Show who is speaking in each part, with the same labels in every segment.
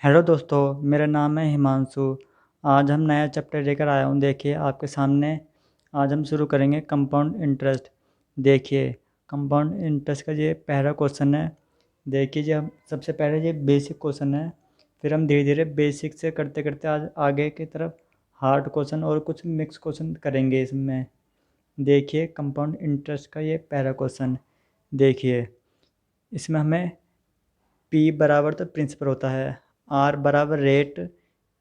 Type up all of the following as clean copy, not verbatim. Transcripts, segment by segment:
Speaker 1: Hello दोस्तों, मेरा नाम है हिमांशु। आज हम नया चैप्टर लेकर आया हूँ। देखिए आपके सामने आज हम शुरू करेंगे कंपाउंड इंटरेस्ट। देखिए कंपाउंड इंटरेस्ट का ये पहला क्वेश्चन है। देखिए जी, हम सबसे पहले ये बेसिक क्वेश्चन है, फिर हम धीरे धीरे बेसिक से करते करते आज आगे की तरफ हार्ड क्वेश्चन और कुछ मिक्स क्वेश्चन करेंगे इसमें। देखिए कंपाउंड इंटरेस्ट का ये पहला क्वेश्चन। देखिए इसमें हमें P बराबर तो प्रिंसिपल होता है, R बराबर रेट,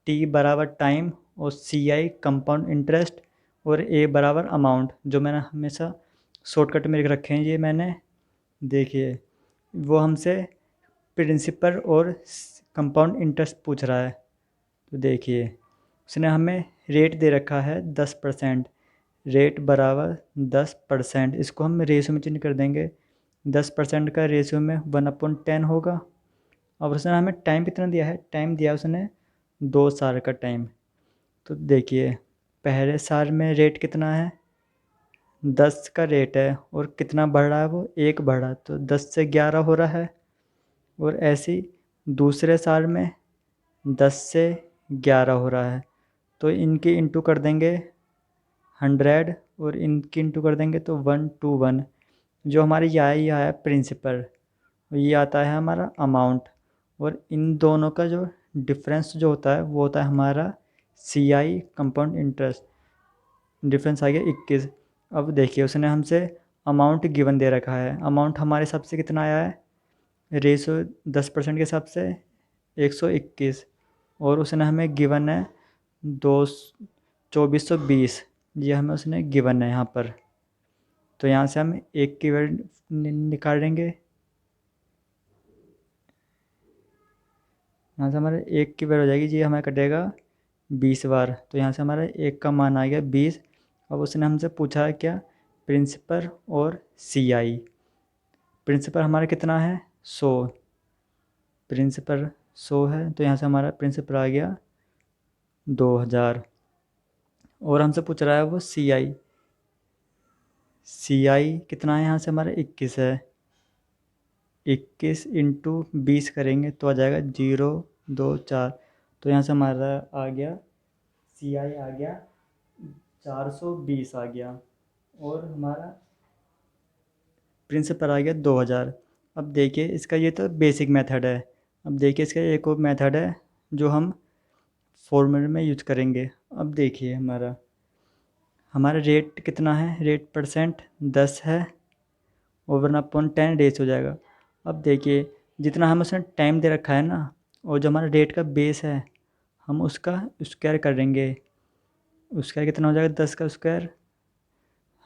Speaker 1: T बराबर टाइम और CI कंपाउंड इंटरेस्ट और A बराबर अमाउंट, जो मैंने हमेशा शॉर्टकट में लिख रखे हैं ये मैंने। देखिए वो हमसे प्रिंसिपल और कंपाउंड इंटरेस्ट पूछ रहा है। तो देखिए उसने हमें रेट दे रखा है 10%। रेट बराबर 10%, इसको हम रेशियो में चेंज कर देंगे। 10% का रेशियो में 1/10 होगा। अब उसने हमें टाइम कितना दिया है, टाइम दिया उसने 2 साल का टाइम। तो देखिए पहले साल में रेट कितना है, 10 का रेट है और कितना बढ़ रहा है, वो 1 बढ़ रहा है, तो 10 से 11 हो रहा है। और ऐसे ही दूसरे साल में 10 से 11 हो रहा है, तो इनकी इंटू कर देंगे 100 और इनकी इंटू कर देंगे तो 1 to 1। जो हमारे ये आया प्रिंसिपल, ये आता है हमारा अमाउंट, और इन दोनों का जो डिफरेंस जो होता है वो होता है हमारा CI कंपाउंड इंटरेस्ट। डिफरेंस आ गया 21। अब देखिए उसने हमसे अमाउंट गिवन दे रखा है। अमाउंट हमारे हिसाब से कितना आया है, रेशो 10% के हिसाब से 121, और उसने हमें गिवन है 2420। ये हमें उसने गिवन है यहाँ पर। तो यहाँ से हम एक की वैल्यू निकालेंगे। यहाँ से हमारे एक की वैल्यू हो जाएगी जी, हमें कटेगा 20 बार, तो यहाँ से हमारा एक का मान आ गया 20। अब उसने हमसे पूछा है क्या, प्रिंसिपल और CI। प्रिंसिपल हमारा कितना है 100, प्रिंसिपल 100 है, तो यहाँ से हमारा प्रिंसिपल आ गया 2000। और हमसे पूछ रहा है वो CI। CI कितना है, यहाँ से हमारा 21 है। 21 × 20 करेंगे तो आ जाएगा 024। तो यहाँ से हमारा आ गया CI आ गया 420 आ गया, और हमारा प्रिंसिपल आ गया 2000। अब देखिए इसका ये तो बेसिक मेथड है। अब देखिए इसका एक और मेथड है जो हम फॉर्मूले में यूज करेंगे। अब देखिए हमारा हमारा रेट कितना है, रेट परसेंट 10 है, और 1/10 डेज हो जाएगा। अब देखिए जितना हम उसने टाइम दे रखा है ना, और जो हमारा रेट का बेस है, हम उसका स्क्वायर करेंगे। स्क्वायर कितना हो जाएगा, 10 का स्क्वायर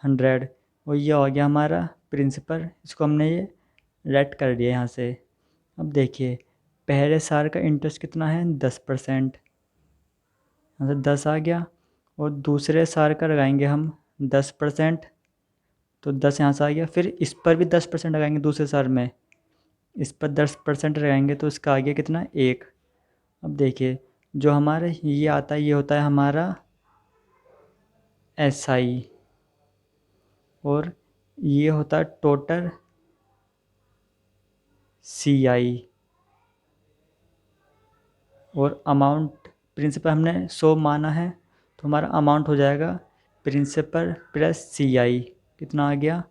Speaker 1: 100, और ये हो गया हमारा प्रिंसिपल। इसको हमने ये रेट कर दिया यहाँ से। अब देखिए पहले साल का इंटरेस्ट कितना है, 10%, यहाँ से 10 आ गया, और दूसरे साल का लगाएंगे हम 10%, तो 10 यहाँ से आ गया। फिर इस पर भी 10% लगाएंगे दूसरे साल में, इस पर 10% लगाएंगे तो इसका आ गया कितना, 1। अब देखिए जो हमारे ये आता है ये होता है हमारा SI, और ये होता है टोटल CI। और अमाउंट, प्रिंसिपल हमने 100 माना है, तो हमारा अमाउंट हो जाएगा प्रिंसिपल प्लस CI, कितना आ गया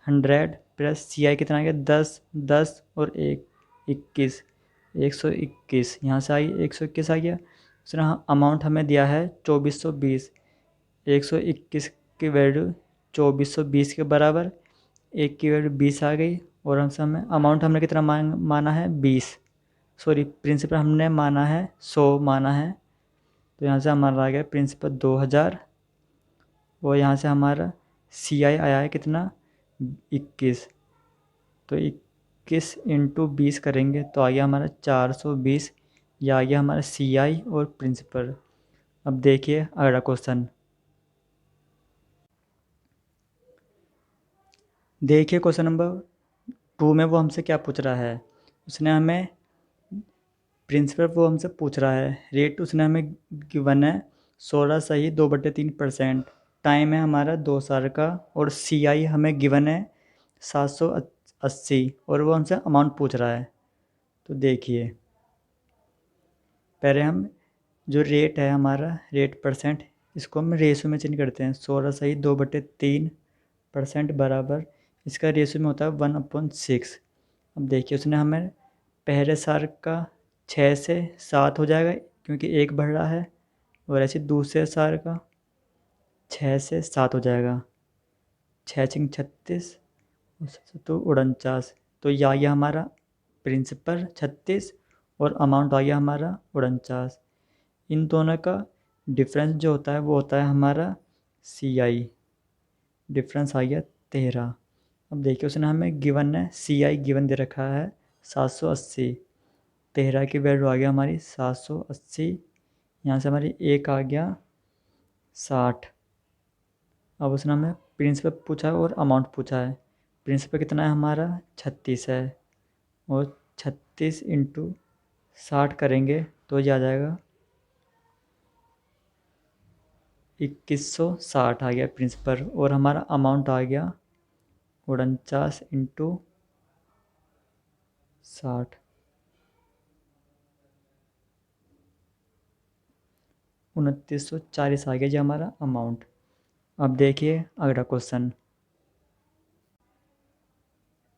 Speaker 1: 100, प्लस CI कितना आ गया 10, 10 और 1 21, 121। यहाँ से आई 121 आ गया। उसने अमाउंट हमें दिया है 2420। 121 की वैल्यू 2420 के बराबर, एक की वैल्यू 20 आ गई, और हमसे हमें अमाउंट हमने कितना माना है 20, सॉरी प्रिंसिपल हमने माना है 100 माना है। तो यहाँ से हमारा आ गया प्रिंसिपल 2000, और यहाँ से हमारा CI आया है कितना 21। तो 21 × 20 करेंगे तो आ गया हमारा 420। यह आ गया हमारा CI और प्रिंसिपल। अब देखिए अगला क्वेश्चन। देखिए क्वेश्चन नंबर 2 में वो हमसे क्या पूछ रहा है। उसने हमें प्रिंसिपल वो हमसे पूछ रहा है, रेट उसने हमें गिवन है 16 सही 2/3%। टाइम है हमारा 2 साल का, और CI हमें गिवन है 780, और वो हमसे अमाउंट पूछ रहा है। तो देखिए पहले हम जो रेट है हमारा रेट परसेंट, इसको हम रेशो में चेंज करते हैं। 16/3% बराबर इसका रेशो में होता है 1/6। अब देखिए उसने हमें पहले साल का 6 से 7 हो जाएगा क्योंकि एक बढ़ रहा है, और ऐसे दूसरे साल का 6 से 7 हो जाएगा। 6×6 = 36, तो 49। तो यह आ गया हमारा प्रिंसिपल 36 और अमाउंट आ गया हमारा 49। इन दोनों का डिफरेंस जो होता है वो होता है हमारा CI। डिफरेंस आ गया 13। अब देखिए उसने हमें गिवन है, CI गिवन दे रखा है 780। 13 की वैल्यू आ गया हमारी 780। यहाँ से हमारी एक आ गया 60। अब उसने हमें प्रिंसिपल पूछा है और अमाउंट पूछा है। प्रिंसिपल कितना है हमारा 36 है, और 36 × 60 करेंगे तो ये आ जाएगा 2160 आ गया प्रिंसिपल। और हमारा अमाउंट आ गया 49 × 60, 2940 आ गया जी हमारा अमाउंट। अब देखिए अगला क्वेश्चन।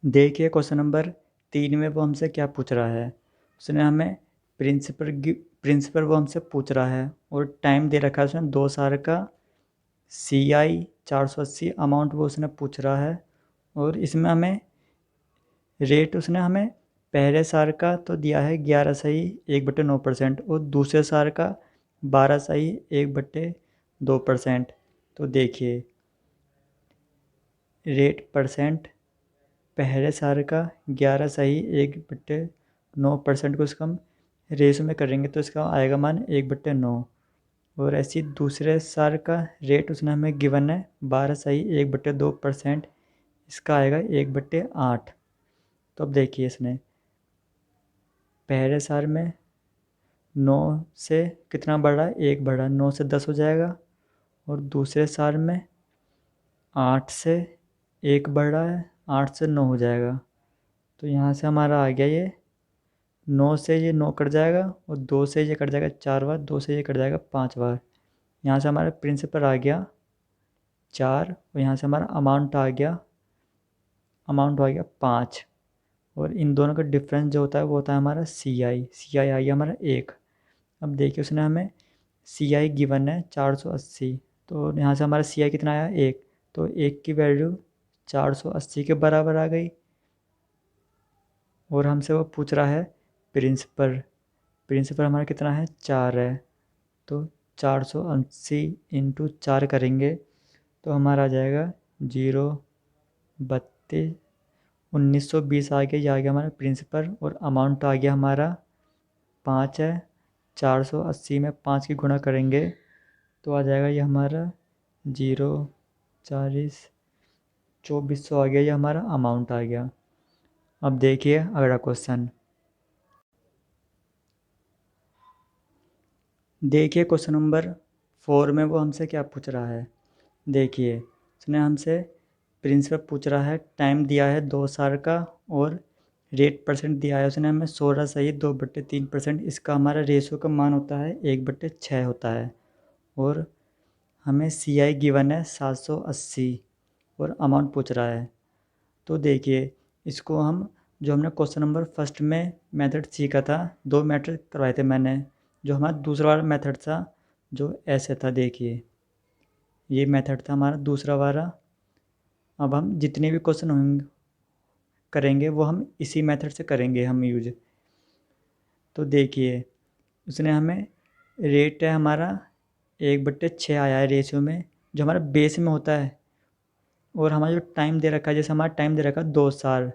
Speaker 1: देखिए क्वेश्चन नंबर 3 में वो हमसे क्या पूछ रहा है। उसने हमें प्रिंसिपल वो हमसे पूछ रहा है, और टाइम दे रखा है उसने 2 साल का। CI 480 अमाउंट वो उसने पूछ रहा है, और इसमें हमें रेट उसने हमें पहले साल का तो दिया है 11.1/9%, और दूसरे साल का 12.1/2%। तो देखिए रेट परसेंट पहले साल का 11.1/9% को इसका हम रेशो में करेंगे तो इसका आएगा मान 1/9। और ऐसी दूसरे साल का रेट उसने हमें गिवन है 12.1/2%, इसका आएगा 1/8। तो अब देखिए इसने पहले साल में 9 से कितना बढ़ा, 1 बढ़ा, 9 से 10 हो जाएगा। और दूसरे साल में 8 से 1 बढ़ रहा है, 8 से 9 हो जाएगा। तो यहाँ से हमारा आ गया ये 9 से ये 9 कट जाएगा, और 2 से ये कट जाएगा 4 बार, 2 से ये कट जाएगा 5 बार। यहाँ से हमारा प्रिंसिपल आ गया 4, और यहाँ से हमारा अमाउंट आ गया 5। और इन दोनों का डिफरेंस जो होता है वो होता है हमारा CI आ गया हमारा 1। अब देखिए उसने हमें CI गिवन है 480, तो यहाँ से हमारा CI कितना आया 1, तो 1 की वैल्यू 480 के बराबर आ गई। और हमसे वो पूछ रहा है प्रिंसिपल। प्रिंसिपल हमारा कितना है 4 है, तो 480 × 4 करेंगे तो हमारा आ जाएगा 032 1920 आ गया। ये आ गया हमारा प्रिंसिपल, और अमाउंट आ गया हमारा 5 है। 480 में 5 की गुणा करेंगे तो आ जाएगा ये हमारा 040 2400 आ गया। ये हमारा अमाउंट आ गया। अब देखिए अगला क्वेश्चन। देखिए क्वेश्चन नंबर 4 में वो हमसे क्या पूछ रहा है। देखिए उसने हमसे प्रिंसिपल पूछ रहा है, टाइम दिया है 2 साल का, और रेट परसेंट दिया है उसने हमें 16.2/3%। इसका हमारा रेशो का मान होता है 1/6 होता है। और हमें CI गिवन है 780, और अमाउंट पूछ रहा है। तो देखिए इसको हम जो हमने क्वेश्चन नंबर फर्स्ट में मेथड सीखा था, 2 मेथड करवाए थे मैंने। जो हमारा दूसरा वाला मेथड था जो ऐसे था, देखिए ये मेथड था हमारा दूसरा वाला। अब हम जितने भी क्वेश्चन होंगे करेंगे वो हम इसी मेथड से करेंगे हम यूज। तो देखिए उसने हमें रेट है हमारा 1/6 आया है रेशियो में, जो हमारा बेस में होता है। और हमारा जो टाइम दे रखा है, जैसे हमारा टाइम दे रखा है 2 साल,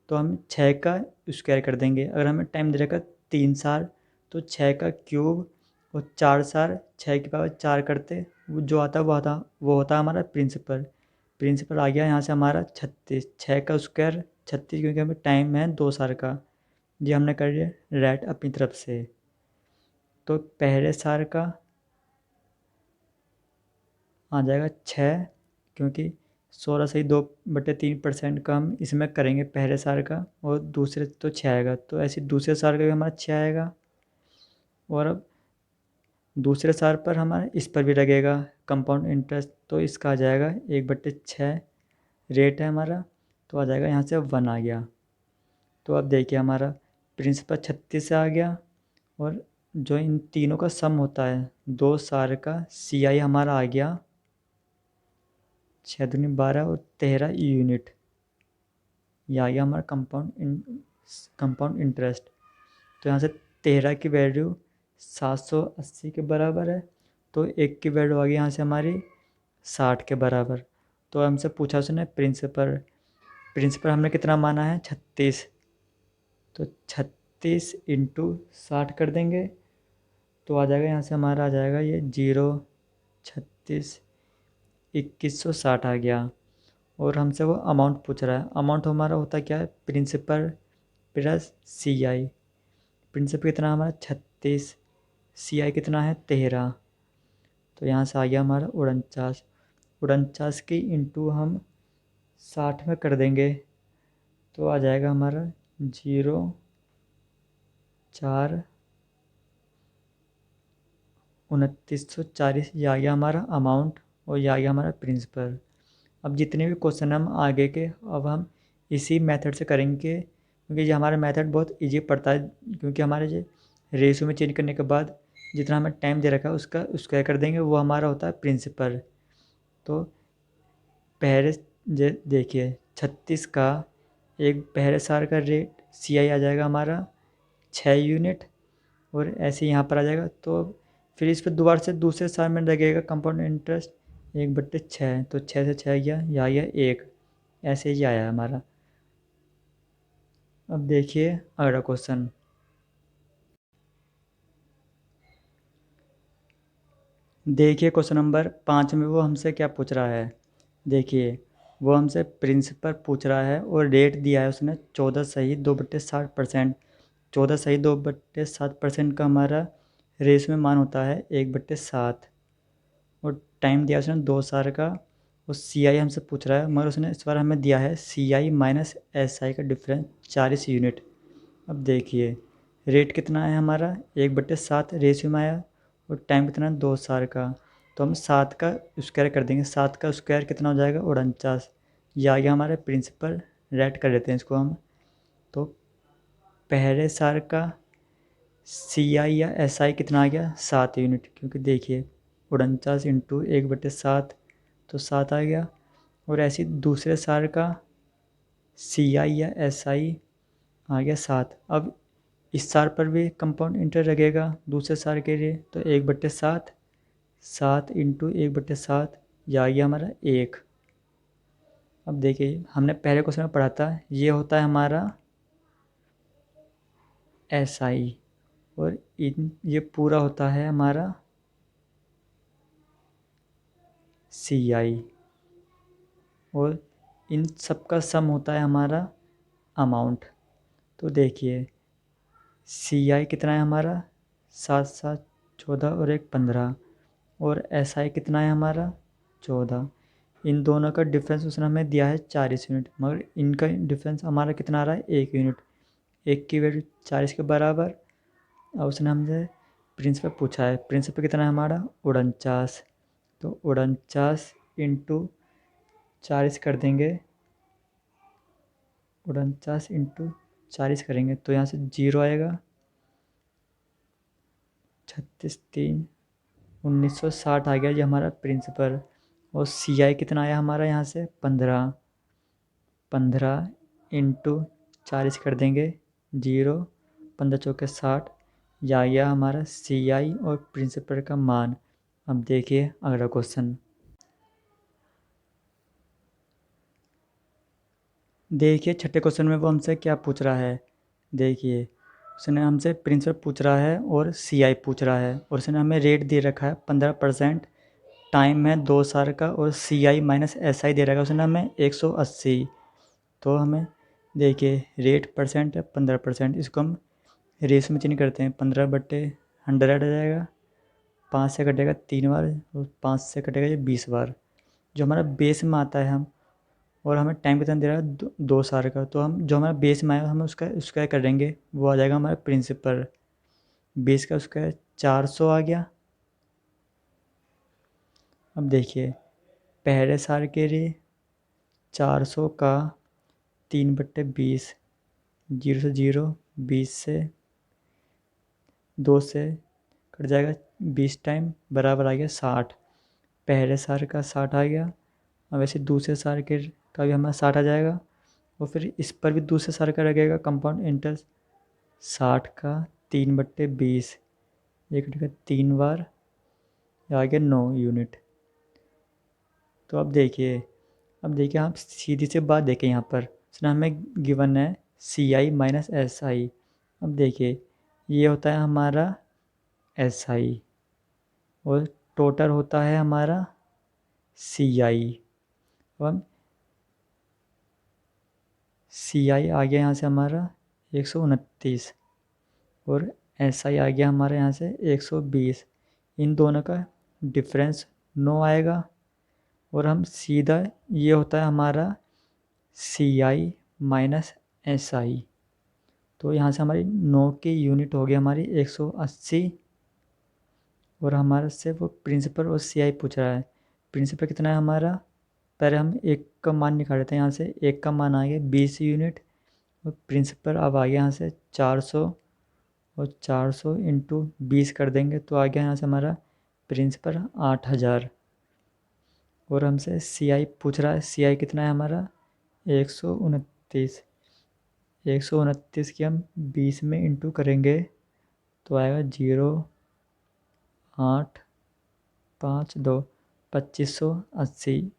Speaker 1: तो हम 6 का स्क्वायर कर देंगे। अगर हमें टाइम दे रखा है 3 साल, तो 6 का क्यूब, और 4 साल 6 की पावर 4 करते, वो जो आता है वो होता है हमारा प्रिंसिपल। प्रिंसिपल आ गया यहाँ से हमारा 36। 6 का स्क्वायर 36, क्योंकि हमें टाइम है 2 साल का। ये हमने कर लिया राइट अपनी तरफ से। तो पहले साल का आ जाएगा 6, क्योंकि 16.2/3% का हम इसमें करेंगे पहले साल का, और दूसरे तो 6 आएगा, तो ऐसे दूसरे साल का भी हमारा 6 आएगा। और अब दूसरे साल पर हमारा इस पर भी लगेगा कंपाउंड इंटरेस्ट, तो इसका आ जाएगा 1/6 रेट है हमारा, तो आ जाएगा यहाँ से 1 आ गया। तो अब देखिए हमारा प्रिंसिपल 36 आ गया, और जो इन तीनों का सम होता है 2 साल का CI हमारा आ गया 6 दूनी 12 और 13 यूनिट, ये आ गया हमारा कंपाउंड इंटरेस्ट। तो यहाँ से 13 की वैल्यू 780 के बराबर है, तो 1 की वैल्यू आ गई यहाँ से हमारी 60 के बराबर। तो हमसे पूछा उसने प्रिंसिपल प्रिंसिपल हमने कितना माना है 36, तो 36 इंटू 60 कर देंगे, तो आ जाएगा यहाँ से हमारा आ जाएगा ये 0 36 2160 आ गया। और हमसे वो अमाउंट पूछ रहा है, अमाउंट हमारा होता क्या है प्रिंसिपल प्लस CI। प्रिंसिपल कितना हमारा 36, CI कितना है 13, तो यहाँ से आ गया हमारा 49। 49 की इंटू हम 60 में कर देंगे, तो आ जाएगा हमारा 0 4 2940, ये आ गया हमारा अमाउंट और ये आ गया हमारा प्रिंसिपल। अब जितने भी क्वेश्चन हम आगे के अब हम इसी मेथड से करेंगे, क्योंकि ये हमारा मेथड बहुत इजी पड़ता है, क्योंकि हमारे जो रेशियो में चेंज करने के बाद जितना हमें टाइम दे रखा है उसका स्क्वायर कर देंगे, वो हमारा होता है प्रिंसिपल। तो पहले देखिए 36 का एक पहले साल का रेट CI आ जाएगा हमारा 6 यूनिट, और ऐसे यहाँ पर आ जाएगा। तो फिर इस पर दोबारा से दूसरे साल में लगेगा कंपाउंड इंटरेस्ट 1/6, तो 6 से 6 गया, या गया 1, ऐसे ही आया हमारा। अब देखिए अगला क्वेश्चन। देखिए क्वेश्चन नंबर 5 में वो हमसे क्या पूछ रहा है। देखिए वो हमसे प्रिंसिपल पूछ रहा है और रेट दिया है उसने 14/2/60%। 14/2/60% का हमारा रेस में मान होता है 1/7, और टाइम दिया उसने 2 साल का, और CI हमसे पूछ रहा है, मगर उसने इस बार हमें दिया है CI माइनस SI का डिफरेंस 40 यूनिट। अब देखिए रेट कितना है हमारा 1/7 रेशियो में आया, और टाइम कितना है 2 साल का, तो हम 7 का स्क्वायर कर देंगे। 7 का स्क्वायर कितना हो जाएगा 49, ये आ गया हमारे प्रिंसिपल। रेट कर लेते हैं इसको हम। तो पहले साल का CI या SI कितना आ गया 7 यूनिट, क्योंकि देखिए 49 इंटू 1/7, तो 7 आ गया। और ऐसे ही दूसरे साल का CI या SI आ गया 7। अब इस साल पर भी कंपाउंड इंटरेस्ट लगेगा दूसरे साल के लिए, तो 1/7, 7 इंटू 1/7, यह आ गया हमारा 1। अब देखिए हमने पहले क्वेश्चन में पढ़ा था, ये होता है हमारा SI, और ये पूरा होता है हमारा CI, और इन सब का सम होता है हमारा अमाउंट। तो देखिए CI कितना है हमारा 7 7 14 और 1 15, और SI कितना है हमारा 14। इन दोनों का डिफरेंस उसने हमें दिया है 40 यूनिट, मगर इनका डिफरेंस हमारा कितना आ रहा है 1 यूनिट। 1 की वैल्यू 40 के बराबर। अब उसने हमसे प्रिंसिपल पूछा है, प्रिंसिपल कितना है हमारा 49, तो 49 इंटू 40 कर देंगे। 49 इंटू 40 करेंगे तो यहाँ से 0 आएगा। 36 3 1960 आ गया ये हमारा प्रिंसिपल। और CI कितना आया हमारा यहाँ से 15। 15 इंटू 40 कर देंगे 0, 15 चौके 60, या गया हमारा CI और प्रिंसिपल का मान। अब देखिए अगला क्वेश्चन। देखिए छठे क्वेश्चन में वो हमसे क्या पूछ रहा है। देखिए उसने हमसे प्रिंसिपल पूछ रहा है और CI पूछ रहा है, और उसने हमें रेट दे रखा है 15%, टाइम है 2 साल का, और CI माइनस SI दे रखा है उसने हमें 180। तो हमें देखिए रेट परसेंट है 15%, इसको हम रेस में चेंज करते हैं। 15/100 आ जाएगा, 5 से कटेगा 3 बार, और 5 से कटेगा ये 20 बार, जो हमारा बेस में आता है। हम और हमें टाइम कितना दे रहा है 2 साल का, तो हम जो हमारा बेस में आएगा हम उसका स्क्वायर कर देंगे, वो आ जाएगा हमारा प्रिंसिपल। 20 का स्क्वायर 400 आ गया। अब देखिए पहले साल के लिए 400 का 3/20, 0 से 0, 20 से 2 से कट जाएगा, 20 टाइम बराबर आ गया 60। पहले साल का 60 आ गया। अब वैसे दूसरे साल के का भी हमारा 60 आ जाएगा, और फिर इस पर भी दूसरे साल का लगेगा कंपाउंड इंटरेस्ट। 60 का 3/20, एक का 3 बार, आ गया 9 यूनिट। तो अब देखिए आप सीधी सी बात देखें यहाँ पर, उसने हमें गिवन है CI माइनस SI। अब देखिए ये होता है हमारा SI और टोटल होता है हमारा CI। अब हम CI आ गया यहाँ से हमारा 129 और SI आ गया हमारे यहाँ से 120। इन दोनों का डिफरेंस 9 आएगा और हम सीधा, ये होता है हमारा CI माइनस SI। तो यहाँ से हमारी 9 की यूनिट हो गई हमारी 180, और हमारे से वो प्रिंसिपल और CI पूछ रहा है। प्रिंसिपल कितना है हमारा, पहले हम एक का मान निकाल लेते हैं। यहाँ से एक का मान आ गया 20 यूनिट, और प्रिंसिपल अब आ गया यहाँ से 400, और 400 इंटू 20 कर देंगे तो आ गया यहाँ से हमारा प्रिंसिपल 8000। और हमसे CI पूछ रहा है, CI कितना है हमारा 129। 129 की हम 20 में इंटू करेंगे तो आएगा 0.852, 2580।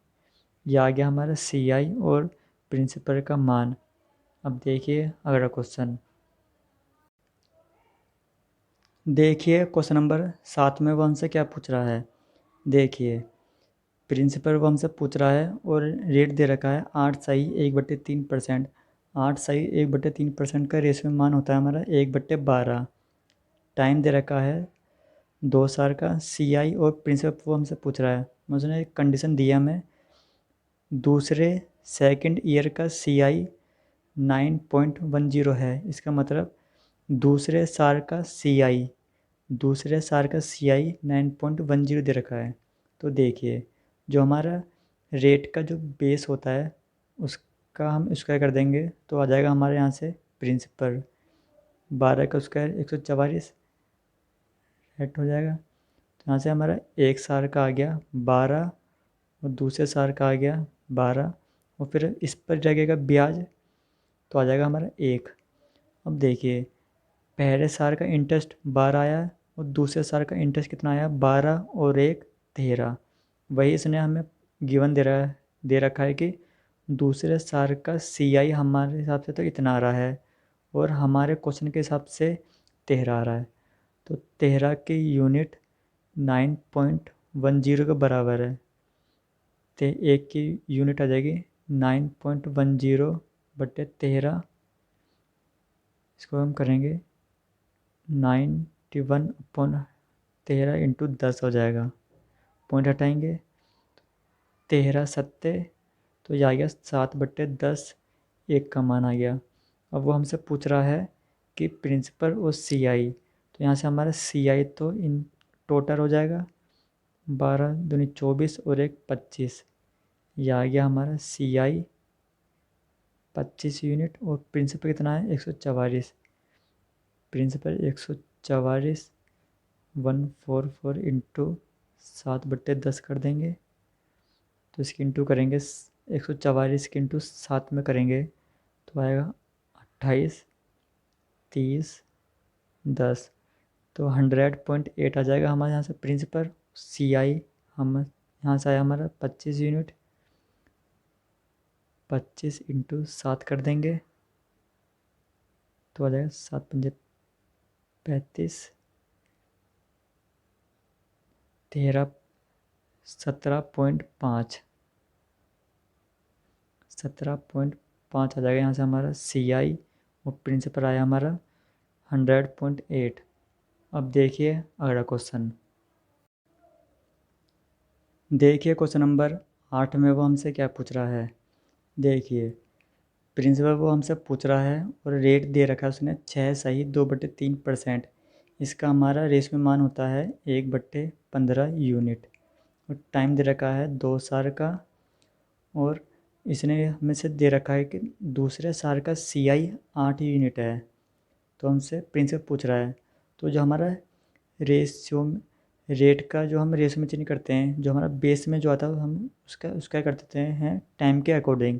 Speaker 1: यह आ गया हमारा CI और प्रिंसिपल का मान। अब देखिए अगला क्वेश्चन। देखिए क्वेश्चन नंबर 7 में वो हमसे क्या पूछ रहा है। देखिए प्रिंसिपल वो हमसे पूछ रहा है और रेट दे रखा है 8/3%। 8/3% का रेशो मान होता है हमारा 1/12। टाइम दे रखा है 2 साल का। CI और प्रिंसिपल वो हमसे पूछ रहा है। उसने एक कंडीशन दिया हमें, दूसरे सेकंड ईयर का CI 9.10 है। इसका मतलब दूसरे साल का CI 9.10 दे रखा है। तो देखिए जो हमारा रेट का जो बेस होता है उसका हम स्क्वायर कर देंगे तो आ जाएगा हमारे यहाँ से प्रिंसिपल 12 का स्क्वायर 144 ऐड हो जाएगा। तो यहाँ से हमारा एक साल का आ गया 12 और दूसरे साल का आ गया 12, और फिर इस पर लगेगा ब्याज तो आ जाएगा हमारा 1। अब देखिए पहले साल का इंटरेस्ट 12 आया और दूसरे साल का इंटरेस्ट कितना आया 12 और 1 13। वही इसने हमें गिवन दे रखा है कि दूसरे साल का CI हमारे हिसाब से तो इतना आ रहा है और हमारे क्वेश्चन के हिसाब से 13 आ रहा है। तो 13 की यूनिट 9.10 के बराबर है। तो एक की यूनिट आ जाएगी 9.10/13। इसको हम करेंगे 91/13 इंटू 10 हो जाएगा। पॉइंट हटाएंगे 13 सत्ते तो ये आ गया 7/10, एक का मान आ गया। अब वो हमसे पूछ रहा है कि प्रिंसिपल और CI। तो यहाँ से हमारा CI तो इन टोटल हो जाएगा 12 दूनी 24 और 1 25। यह आ गया हमारा CI 25 यूनिट और प्रिंसिपल कितना है 144। प्रिंसिपल 144 144 इंटू 7/10 कर देंगे तो इसकी इंटू करेंगे 144 के इंटू 7 में करेंगे तो आएगा 28 30 10। तो 100.8 आ जाएगा हमारे यहाँ से प्रिंसिपल। CI हम यहाँ से आया हमारा 25 यूनिट, 25 इंटू 7 कर देंगे तो आ जाएगा 7×5 35 13 17.5 17.5 आ जाएगा यहाँ से हमारा CI और प्रिंसिपल आया हमारा 100.8। अब देखिए अगला क्वेश्चन। देखिए क्वेश्चन नंबर 8 में वो हमसे क्या पूछ रहा है। देखिए प्रिंसिपल वो हमसे पूछ रहा है और रेट दे रखा है उसने 6 सही 2/3%। इसका हमारा रेस में मान होता है 1/15 यूनिट, और टाइम दे रखा है 2 साल का, और इसने हमें से दे रखा है कि दूसरे साल का CI 8 यूनिट है। तो हमसे प्रिंसिपल पूछ रहा है, तो जो हमारा रेशियो रेट का जो हम रेशियो में चेंज करते हैं, जो हमारा बेस में जो आता है हम उसका कर देते हैं टाइम के अकॉर्डिंग।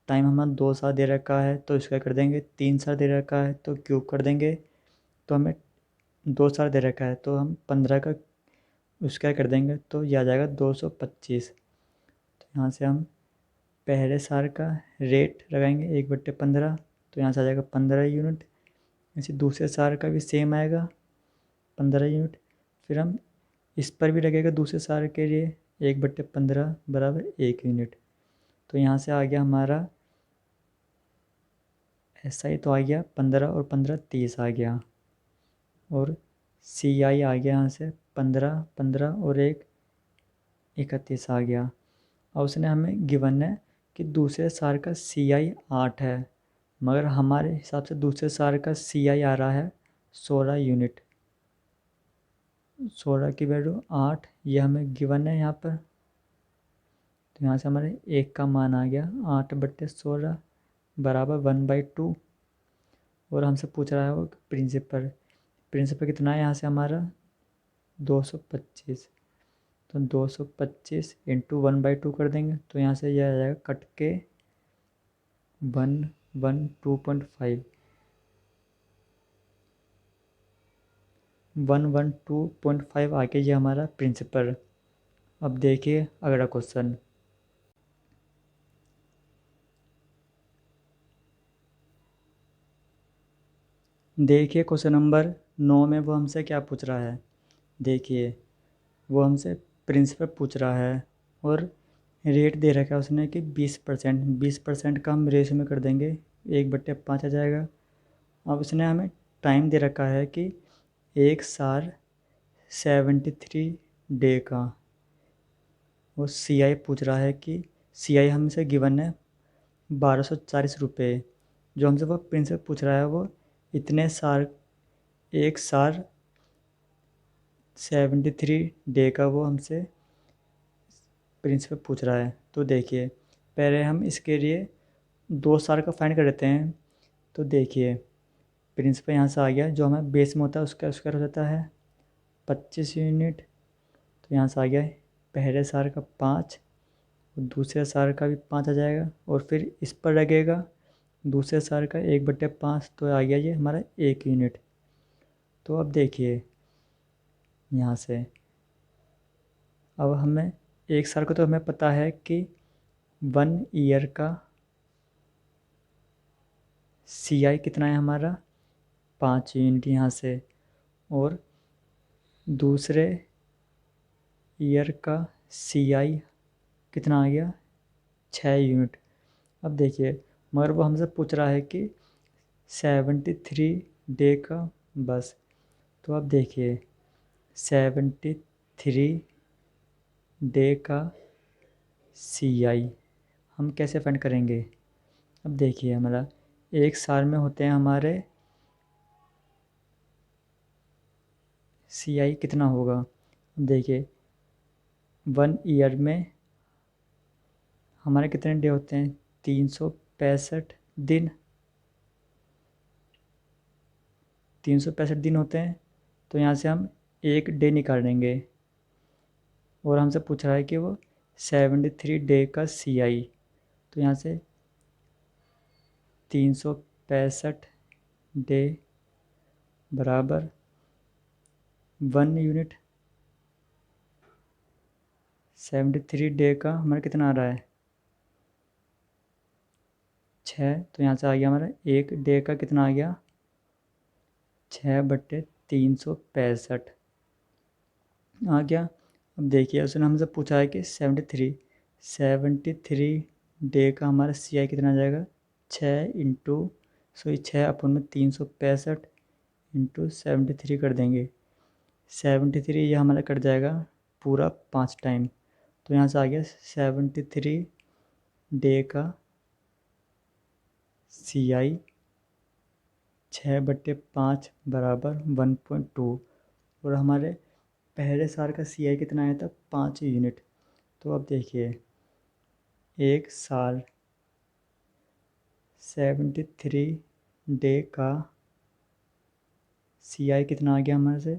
Speaker 1: टाइम हमारा 2 साल दे रखा है तो इसका कर देंगे, 3 साल दे रखा है तो क्यूब कर देंगे, तो हमें 2 साल दे रखा है तो हम 15 का उसका कर देंगे, तो यह आ जाएगा 225। तो यहाँ से हम पहले साल का रेट लगाएंगे 1/15, तो यहाँ से आ जाएगा 15 यूनिट। ऐसे दूसरे साल का भी सेम आएगा 15 यूनिट। फिर हम इस पर भी लगेगा दूसरे साल के लिए 1/15 बराबर 1 यूनिट। तो यहाँ से आ गया हमारा ऐसा ही, तो आ गया 15 और 15 30 आ गया, और CI आ गया यहाँ से 15 15 और 1 31 आ गया। और उसने हमें गिवन है कि दूसरे साल का CI 8 है, मगर हमारे हिसाब से दूसरे साल का CI आ रहा है 16 यूनिट। 16 की वैल्यू 8 ये हमें गिवन है यहाँ पर। तो यहाँ से हमारे 1 का मान आ गया 8/16 बराबर 1/2। और हमसे पूछ रहा है वो प्रिंसिपल, प्रिंसिपल कितना है यहाँ से हमारा 225। तो 225 इंटू 1/2 कर देंगे, तो यहाँ से यह आ जाएगा कट के 112.5 112.5 आके ये हमारा प्रिंसिपल। अब देखिए अगला क्वेश्चन। देखिए क्वेश्चन नंबर 9 में वो हमसे क्या पूछ रहा है। देखिए वो हमसे प्रिंसिपल पूछ रहा है, और रेट दे रखा है उसने कि 20% का हम रेशो में कर देंगे, 1/5 आ जाएगा। अब उसने हमें टाइम दे रखा है कि 1 साल 73 डे का, और CI पूछ रहा है कि CI हमसे गिवन है 1240 रुपये। जो हमसे वो प्रिंसिपल पूछ रहा है वो इतने साल 1 साल 73 डे का वो हमसे प्रिंसिपल पूछ रहा है। तो देखिए पहले हम इसके लिए 2 साल का फाइंड कर लेते हैं। तो देखिए प्रिंसिपल यहाँ से आ गया, जो हमें बेस में होता है उसका स्क्वायर हो जाता है 25 यूनिट। तो यहाँ से आ गया पहले साल का 5, और दूसरे साल का भी 5 आ जाएगा, और फिर इस पर लगेगा दूसरे साल का 1/5, तो आ गया ये हमारा 1 यूनिट। तो अब देखिए यहाँ से अब हमें 1 साल का तो हमें पता है कि 1 ईयर का CI कितना है हमारा 5 यूनिट यहाँ से, और दूसरे ईयर का CI कितना आ गया 6 यूनिट। अब देखिए मगर वो हमसे पूछ रहा है कि 73 डे का बस। तो अब देखिए 73 डे का CI हम कैसे फाइंड करेंगे। अब देखिए हमारा 1 साल में होते हैं हमारे CI कितना होगा। अब देखिए 1 ईयर में हमारे कितने डे होते हैं 365 दिन, 365 दिन होते हैं। तो यहाँ से हम 1 डे निकाल देंगे, और हमसे पूछ रहा है कि वो 73 डे का CI। तो यहाँ से 365 डे बराबर 1 यूनिट। 73 डे का हमारा कितना आ रहा है 6। तो यहाँ से आ गया हमारा 1 डे का कितना आ गया 6/365 आ गया। अब देखिए उसने हमसे पूछा है कि 73 डे का हमारा CI कितना आ जाएगा 6 इंटू 6/365 इंटू 73 कर देंगे। 73 ये हमारा कट जाएगा पूरा 5 टाइम। तो यहाँ से आ गया 73 डे का CI 6/5 बराबर 1.2। और हमारे पहले साल का CI कितना आया था? 5 यूनिट। तो अब देखिए, एक साल 73 डे का CI कितना आ गया हमारे से?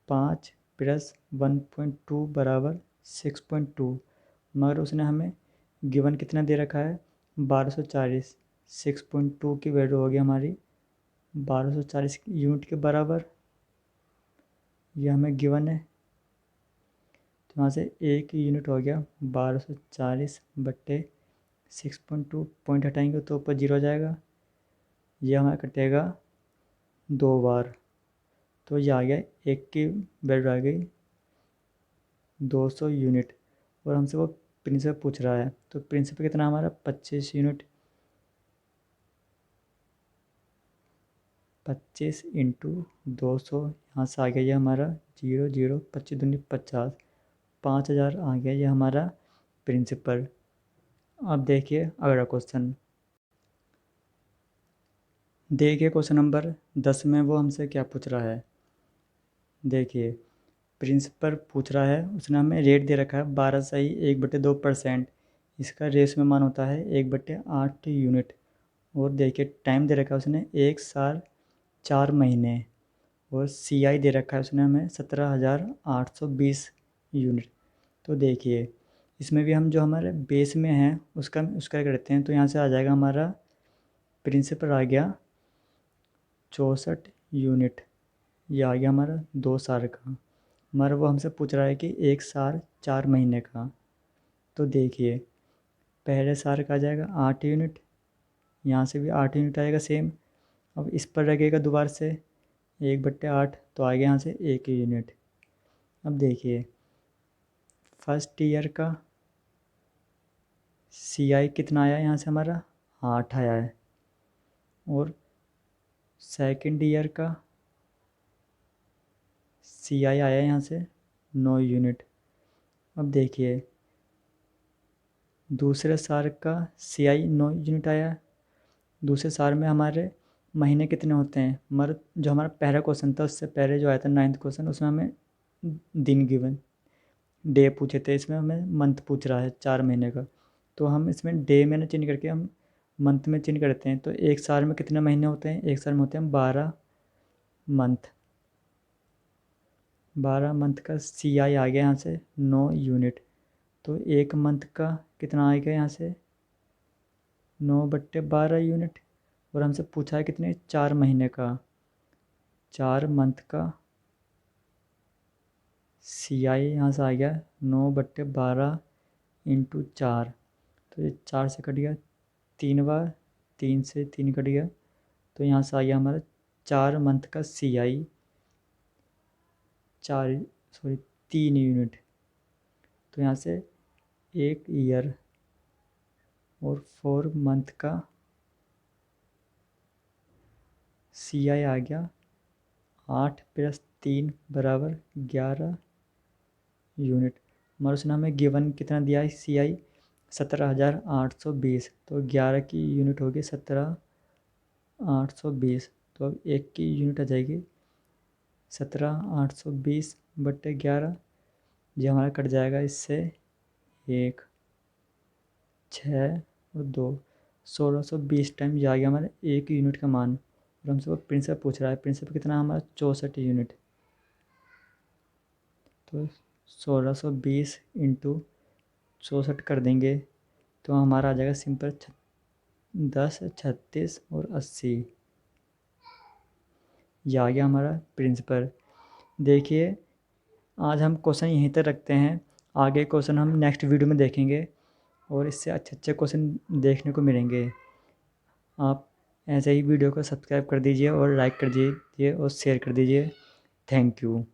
Speaker 1: 5 + 1.2 बराबर 6.2। मगर उसने हमें गिवन कितना दे रखा है? 1240। 6.2 की वैल्यू हो गई हमारी 1240 यूनिट के बराबर। ये हमें गिवन है, तो यहाँ से एक यूनिट हो गया 1240/6.2। पॉइंट हटाएंगे तो ऊपर 0 हो जाएगा। ये हमारा कटेगा 2 बार, तो ये आ गया, एक की वैल्यू आ गई 200 यूनिट। और हमसे वो प्रिंसिपल पूछ रहा है, तो प्रिंसिपल कितना हमारा? 25 यूनिट। 25 × 200, यहाँ से आ गया ये हमारा 0 0, 25 दूनी 50, 5000 आ गया ये हमारा प्रिंसिपल। अब देखिए अगला क्वेश्चन। देखिए क्वेश्चन नंबर 10 में वो हमसे क्या पूछ रहा है। देखिए, प्रिंसिपल पूछ रहा है, उसने हमें रेट दे रखा है 12/1/2%। इसका रेस में मान होता है 1/8 यूनिट। और देखिए टाइम दे रखा है उसने 1 साल 4 महीने। और CI दे रखा है उसने हमें 17,820 यूनिट। तो देखिए इसमें भी हम जो हमारे बेस में हैं उसका करते हैं, तो यहाँ से आ जाएगा हमारा प्रिंसिपल आ गया 64 यूनिट। ये आ गया हमारा 2 साल का। मगर वो हमसे पूछ रहा है कि 1 साल 4 महीने का। तो देखिए पहले साल का आ जाएगा 8 यूनिट, यहाँ से भी 8 यूनिट आएगा सेम। अब इस पर लगेगा दोबारा से 1/8, तो आ गया यहाँ से 1 यूनिट। अब देखिए फर्स्ट ईयर का CI कितना आया यहाँ से हमारा? 8 आया है। और सेकंड ईयर का CI आया यहाँ से 9 यूनिट। अब देखिए दूसरे साल का CI 9 यूनिट आया है। दूसरे साल में हमारे महीने कितने होते हैं? मगर जो हमारा पहला क्वेश्चन था उससे पहले जो आया था 9th क्वेश्चन, उसमें हमें दिन गिवन डे पूछे थे। इसमें हमें मंथ पूछ रहा है 4 महीने का। तो हम इसमें डे में चेंज करके हम मंथ में चेंज करते हैं। तो एक साल में कितने महीने होते हैं? एक साल में होते हैं 12 मंथ। 12 मंथ का CI आ गया यहाँ से 9 यूनिट। तो एक मंथ का कितना आ गया यहाँ से? 9/12 यूनिट। और हमसे पूछा है कितने? 4 महीने का। 4 मंथ का CI यहाँ से आ गया 9/12 × 4। तो ये 4 से कट गया 3 बार, 3 से 3 कट गया, तो यहाँ से आ गया हमारा 4 मंथ का CI 3 यूनिट। तो यहाँ से 1 ईयर और 4 मंथ का CI आ गया 8 + 3 बराबर 11 यूनिट। मगर उसने हमें गिवन कितना दिया है? CI 17,820। तो 11 की यूनिट होगी 17,820। तो अब एक की यूनिट आ जाएगी 17,820/11। ये हमारा कट जाएगा इससे 1, 6 और 2, 1620 टाइम ये आ गया हमारे 1 यूनिट का मान। और हमसे वो प्रिंसिपल पूछ रहा है, प्रिंसिपल कितना हमारा? 64 यूनिट। तो 1620 × 64 कर देंगे तो हमारा आ जाएगा सिंपल 10, 36 और 80। ये आ गया हमारा प्रिंसिपल। देखिए आज हम क्वेश्चन यहीं तक रखते हैं। आगे क्वेश्चन हम नेक्स्ट वीडियो में देखेंगे और इससे अच्छे अच्छे क्वेश्चन देखने को मिलेंगे। आप ऐसे ही वीडियो को सब्सक्राइब कर दीजिए और लाइक कर दीजिए और शेयर कर दीजिए। Thank you.